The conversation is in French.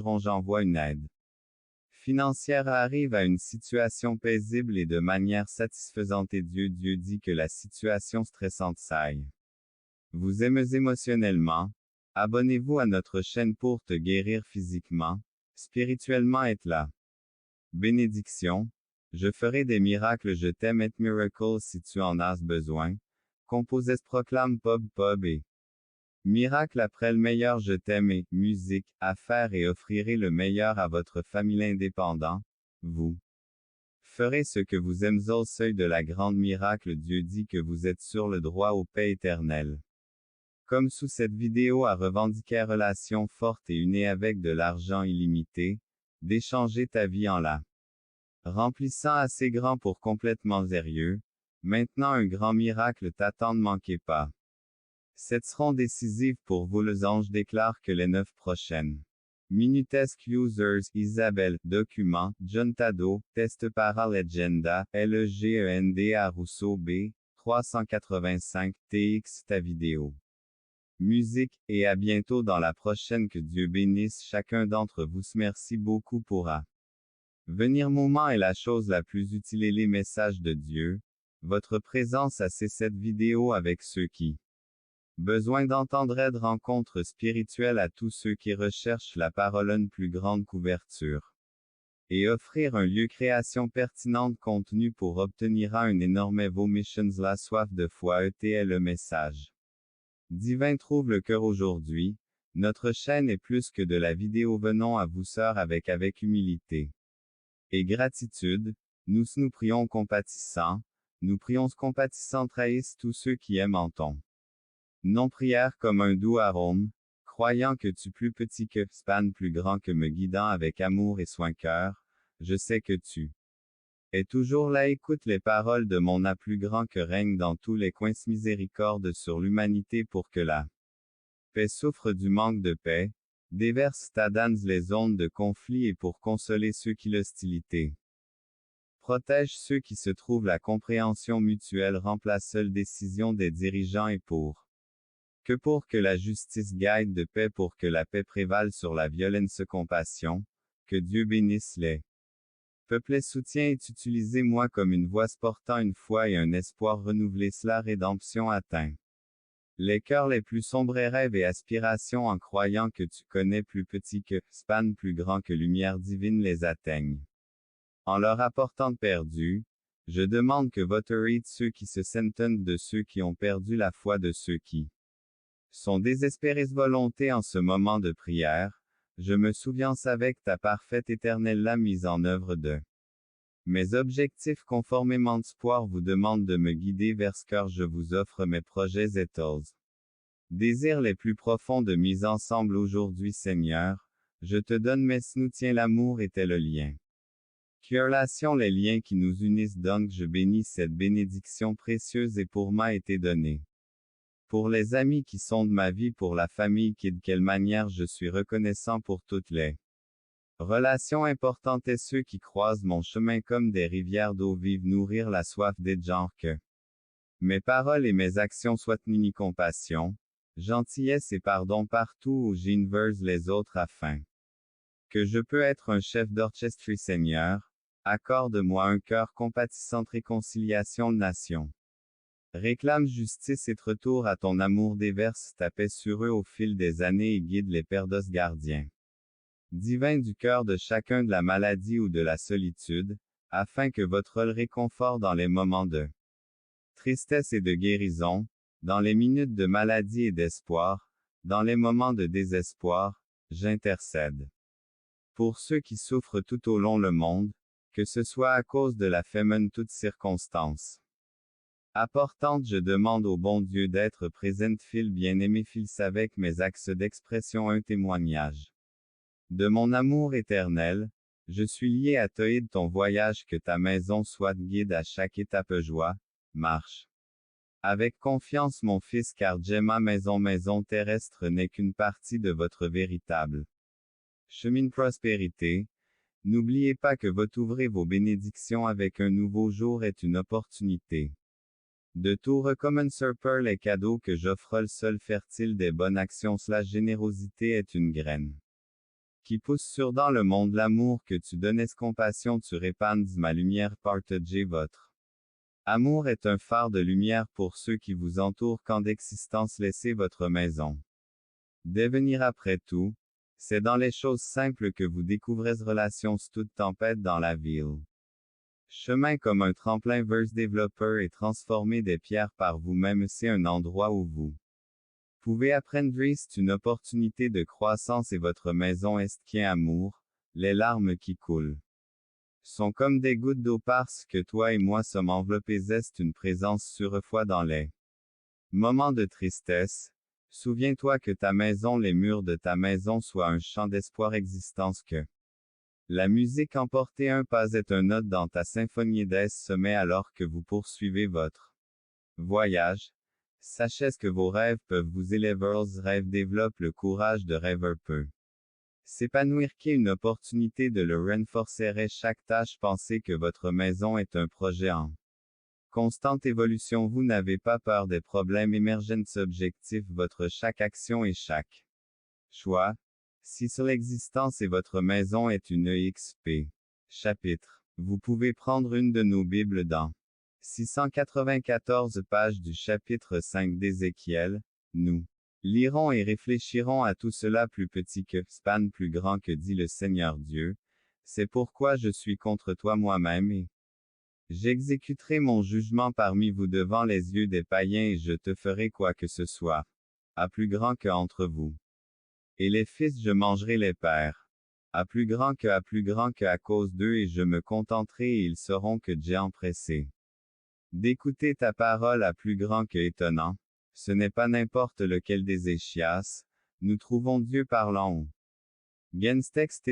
dérangeront, j'envoie une aide financière arrive à une situation paisible et de manière satisfaisante et Dieu dit que la situation stressante s'aille. Vous aimez émotionnellement? Abonnez-vous à notre chaîne pour te guérir physiquement, spirituellement et là. Bénédiction. Je ferai des miracles, je t'aime et miracles si tu en as besoin. Composés proclame pub et miracle après le meilleur, je t'aime et musique, affaires et offrirez le meilleur à votre famille indépendant. Vous ferez ce que vous aimez au seuil de la grande miracle. Dieu dit que vous êtes sur le droit aux paix éternelles. Comme sous cette vidéo à revendiquer relation forte et unie avec de l'argent illimité, d'échanger ta vie en la remplissant assez grand pour complètement sérieux. Maintenant un grand miracle t'attend, ne manquez pas. Cette seront décisives pour vous. Les anges déclarent que les 9 prochaines minutes users, Isabelle, document, John Tado, test para legenda, LEGENDA Rousseau B, 385, TX ta vidéo. Musique, et à bientôt dans la prochaine. Que Dieu bénisse chacun d'entre vous. Merci beaucoup pour venir. Moment est la chose la plus utile et les messages de Dieu. Votre présence a cette vidéo avec ceux qui besoin d'entendre aide rencontre spirituelle à tous ceux qui recherchent la parole, une plus grande couverture. Et offrir un lieu création pertinente contenu pour obtenir un énorme vos missions. La soif de foi est le message divin trouve le cœur aujourd'hui. Notre chaîne est plus que de la vidéo. Venons à vous sœurs avec humilité et gratitude. Nous prions compatissants. Nous prions compatissants trahissent tous ceux qui aiment en ton non prière comme un doux arôme, croyant que tu plus petit que span plus grand que me guidant avec amour et soin cœur, je sais que tu es toujours là. Écoute les paroles de mon A plus grand que règne dans tous les coins. Miséricorde sur l'humanité pour que la paix souffre du manque de paix, déverse ta danse les ondes de conflit et pour consoler ceux qui l'hostilité protège ceux qui se trouvent. La compréhension mutuelle remplace seule décision des dirigeants et pour que la justice gagne de paix, pour que la paix prévale sur la violence. Compassion, que Dieu bénisse les peuples. Soutien est utilisé moi comme une voix portant une foi et un espoir renouvelé. La rédemption atteint les cœurs les plus sombres et rêves et aspirations en croyant que tu connais plus petit que span plus grand que lumière divine les atteignent. En leur apportant perdu, je demande que votre aide ceux qui se sentent de ceux qui ont perdu la foi, de ceux qui sont désespérés. Volonté en ce moment de prière, je me souviens avec ta parfaite éternelle la mise en œuvre de mes objectifs conformément d'espoir vous demande de me guider vers ce cœur. Je vous offre mes projets et désirs les plus profonds de mise ensemble aujourd'hui. Seigneur, je te donne mes soutiens. L'amour était le lien qui relation les liens qui nous unissent. Donc je bénis cette bénédiction précieuse et pour m'a été donnée. Pour les amis qui sont de ma vie, pour la famille qui de quelle manière je suis reconnaissant pour toutes les relations importantes et ceux qui croisent mon chemin comme des rivières d'eau vive. Nourrir la soif des gens. Que mes paroles et mes actions soient mini compassion, gentillesse et pardon partout où j'inverse les autres afin que je peux être un chef d'orchestre. Seigneur, accorde-moi un cœur compatissant. Réconciliation nation. Réclame justice et retour à ton amour. Déverse ta paix sur eux au fil des années et guide les perdos gardiens divin du cœur de chacun de la maladie ou de la solitude, afin que votre réconfort dans les moments de tristesse et de guérison, dans les minutes de maladie et d'espoir, dans les moments de désespoir, j'intercède pour ceux qui souffrent tout au long le monde, que ce soit à cause de la famine, toutes circonstances apportante. Je demande au bon Dieu d'être présent. Fil bien-aimé, fils avec mes axes d'expression un témoignage de mon amour éternel. Je suis lié à toi et de ton voyage. Que ta maison soit guide à chaque étape. Joie, marche avec confiance mon fils, car ma maison terrestre n'est qu'une partie de votre véritable chemin de prospérité. N'oubliez pas que votre ouvrez vos bénédictions avec un nouveau jour est une opportunité de tout recommencer. Pour les cadeaux que j'offre, le seul fertile des bonnes actions. La générosité est une graine qui pousse sur dans le monde l'amour que tu donnes compassion tu répands ma lumière partagez votre. Amour est un phare de lumière pour ceux qui vous entourent quand d'existence laissez votre maison. Devenir après tout, c'est dans les choses simples que vous découvrez relations toute tempête dans la ville. Chemin comme un tremplin verse développeur et transformer des pierres par vous-même c'est un endroit où vous pouvez apprendre c'est une opportunité de croissance et votre maison est qui amour, les larmes qui coulent sont comme des gouttes d'eau parce que toi et moi sommes enveloppés est une présence sur-foi dans les moments de tristesse. Souviens-toi que ta maison, les murs de ta maison soient un champ d'espoir existence que la musique emportée un pas est un note dans ta symphonie des sommets alors que vous poursuivez votre voyage. Sachez que vos rêves peuvent vous élever, rêve développe le courage de rêver peu. S'épanouir qui est une opportunité de le renforcer chaque tâche pensez que votre maison est un projet en constante évolution vous n'avez pas peur des problèmes émergents objectifs votre chaque action et chaque choix. Si sur l'existence et votre maison est une EXP. Chapitre. Vous pouvez prendre une de nos Bibles dans 694 pages du chapitre 5 d'Ézéchiel. Nous lirons et réfléchirons à tout cela plus petit que span plus grand que dit le Seigneur Dieu. C'est pourquoi je suis contre toi moi-même et j'exécuterai mon jugement parmi vous devant les yeux des païens et je te ferai quoi que ce soit à plus grand que entre vous. Et les fils je mangerai les pères. À plus grand que à cause d'eux et je me contenterai et ils sauront que j'ai empressé d'écouter ta parole à plus grand que étonnant. Ce n'est pas n'importe lequel des Échias. Nous trouvons Dieu parlant au Genstext